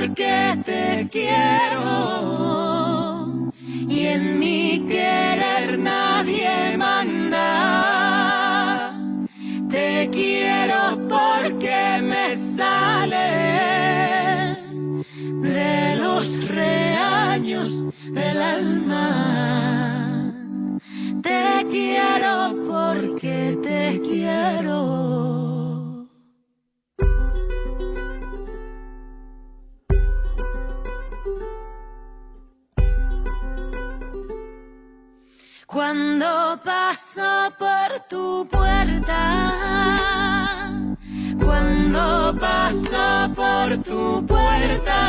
porque te quiero y en mi querer nadie manda. Te quiero porque me sale de los reaños del alma. Te quiero porque te quiero. Cuando paso por tu puerta, cuando paso por tu puerta,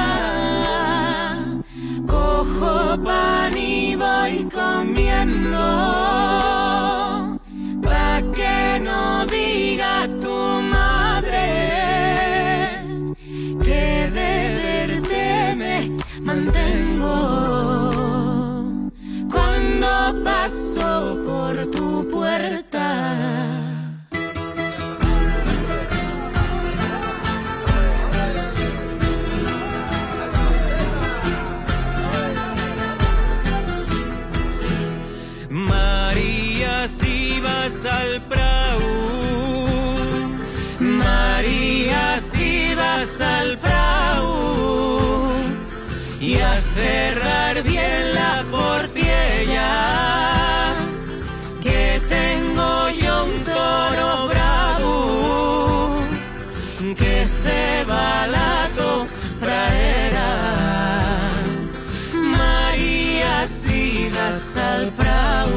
cojo pan y voy comiendo, pa' que no diga tu madre que de verte me mantengo. Cuando paso por tu puerta. María, si vas al prau, María, si vas al prau, y a cerrar bien la portiella, que tengo yo un toro bravo, que se va a la praera. María, si vas al prau.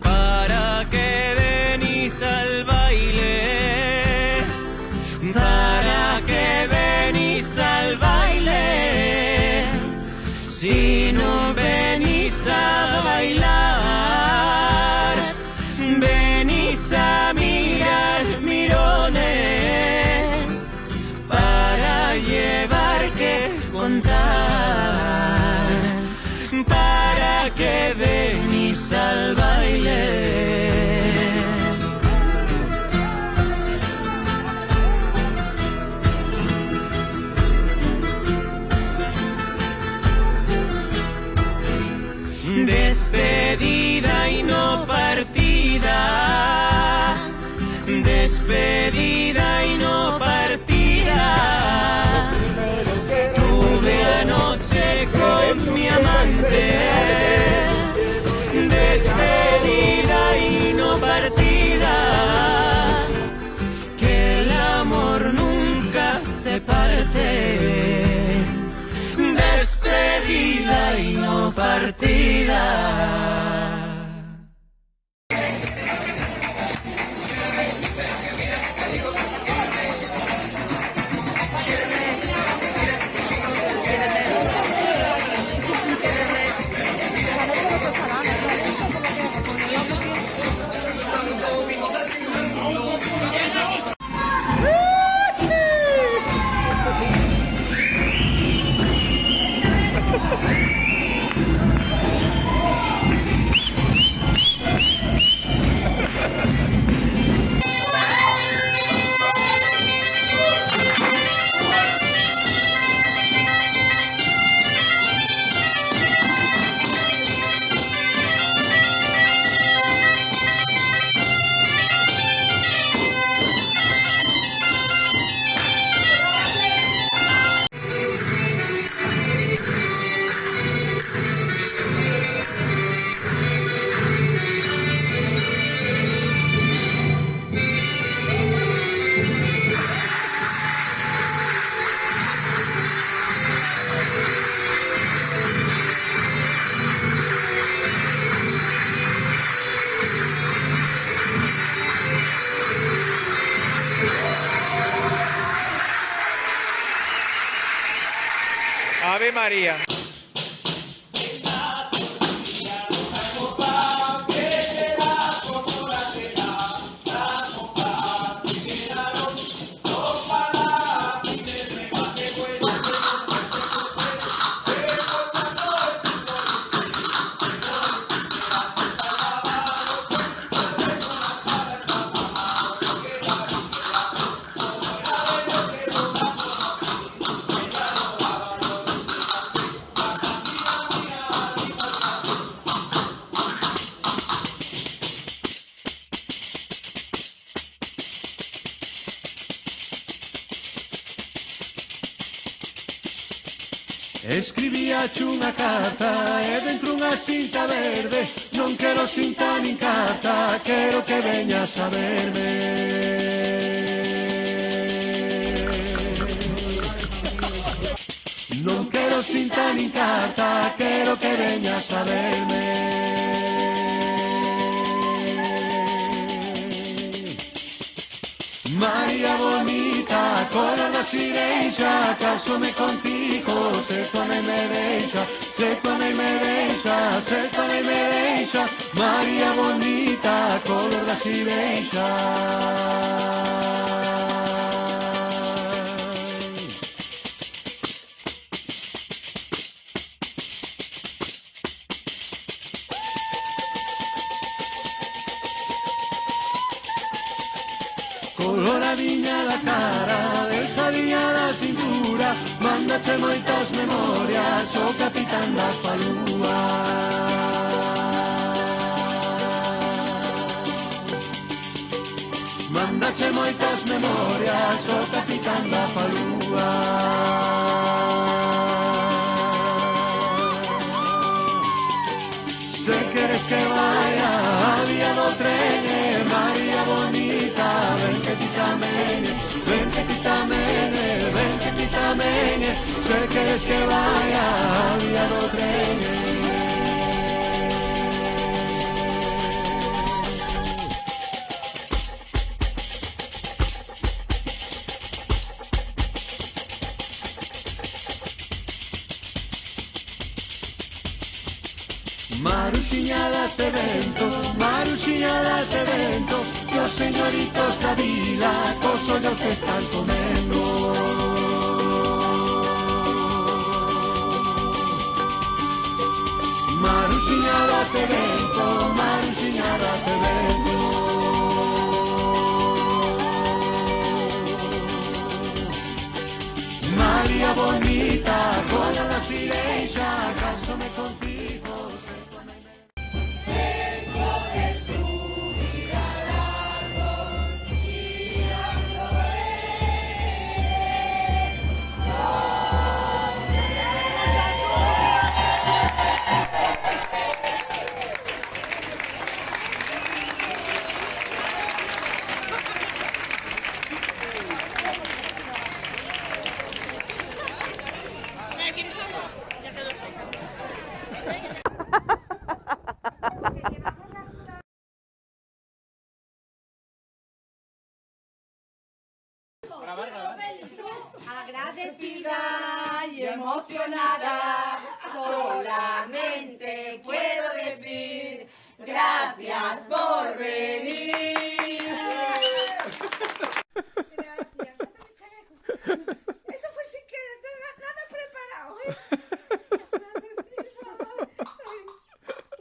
¿Para qué venís al baile? ¿Para qué venís al baile? Si no venís a bailar, venís a mirar mirones para llevar que contar. ¿Para qué venís al baile? Despedida y no partida, despedida y no partida. Tuve anoche con mi amante, despedida y no partida, que el amor nunca se parte. Despedida y no partida. Ave María. Escribíache unha carta e dentro unha cinta verde. Non quero cinta nin carta, quero que veñas a verme. Non quero cinta nin carta, quero que veñas a verme. María bonita, color da sireixa, causome contigo, se con e me deixa, se con e me deixa, se con e me deixa. María bonita, color da sireixa. Coloradiña da cara, delgadiña da cintura, mándache moitas memorias, o capitán da falúa. Mándache moitas memorias, o capitán da falúa. Se queres que vaya a vía do tren, María bonita, ven que ti tamén, ven que ti tamén, ven que ti tamén. Se queres que vaya a vía do tren. Maruxiña date vento, Maruxiña date vento, que os señoritos da vila cos ollos te están comendo. Maruxiña date vento, Maruxiña date vento. María bonita, cola da sireixa, casome contigo. Agradecida y emocionada, solamente puedo decir gracias por venir.